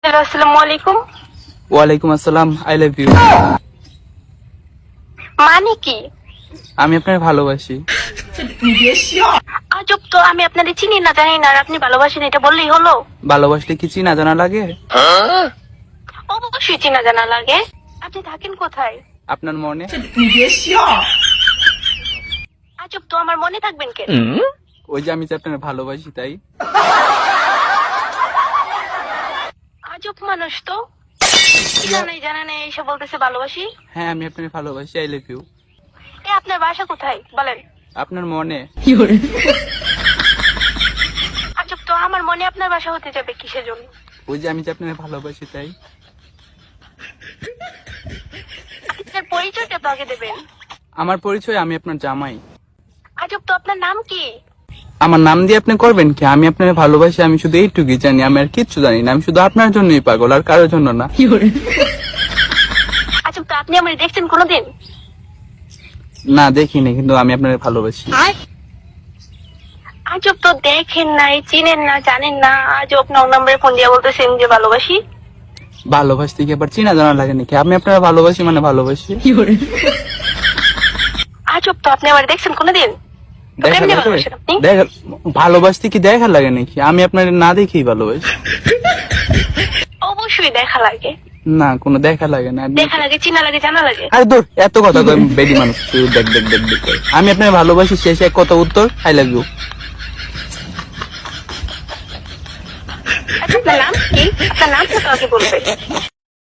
আসসালামু আলাইকুম। ওয়ালাইকুম আসসালাম। I love you. মানে কি? আমি আপনাকে ভালোবাসি। আজব তো, আমি আপনাদের চিনি না জানি না আর আপনি ভালোবাসেন এটা বললেই হলো? ভালোবাসলে কি চিনা জানা লাগে? অবশ্যই চিনা জানা লাগে। আপনি থাকেন কোথায়? আপনার মনে। আজব তো, আমার মনে থাকবেন কেন? ওই যে আমি যে আপনাকে ভালোবাসি তাই। আজব মানুষ তো, জানা নেই এইসব বলতেছে ভালোবাসি। হ্যাঁ আমি আপনাকে ভালোবাসি। I love you. এ আপনার বাসা কোথায় বলেন? আপনার মনে। আজব তো, আমার মনে আপনার বাসা হতে যাবে কিসের জন্য? ওই যে আমি যে আপনাকে ভালোবাসি তাই। আপনার পরিচয়টা তো আগে দেবেন। আমার পরিচয়, আমি আপনার জামাই। আজব তো, আপনার নাম কি? আমার নাম দিয়ে আপনি করবেন কি? আমি আপনাকে ভালোবাসি, আমি শুধু এইটুকুই জানি, আমি আর কিচ্ছু জানি না। আমি শুধু আপনার জন্যই পাগল, আর কারোর জন্য না। আজব তো, আপনি আমার দেখছেন কোনোদিন? না দেখিনি, কিন্তু আমি আপনাকে ভালোবাসি। আজব তো, দেখেন নাই, চিনেন না, জানেন না, আজব নং নম্বরে ফোন দিয়ে বলতেছেন যে ভালোবাসি। ভালোবাসতে কি আবার চিনা জানা লাগে নাকি? আমি আপনাকে ভালোবাসি মানে ভালোবাসি। আজব তো, আপনি আমার দেখছেন কোনোদিন? দেখা কেমনে লাগে? ভালোবাসেন আপনি? ভালোবাসতে কি দেখা লাগে নাকি? আমি আপনার না দেখেই ভালোবাসি। অবশ্যই দেখা লাগে। না, কোনো দেখা লাগে না। দেখা লাগে, চিনা লাগে, জানা লাগে। আরে দূর, এত কথা কই বেডি মানুষ, শুধু দেখ দেখ দেখ দেখ করে। আমি আপনাকে ভালোবাসি, শেষে এক কথা উত্তর, আই লাভ ইউ। আচ্ছা, আপনার নাম কি? আপনার নামটা তো আগে বলবেন।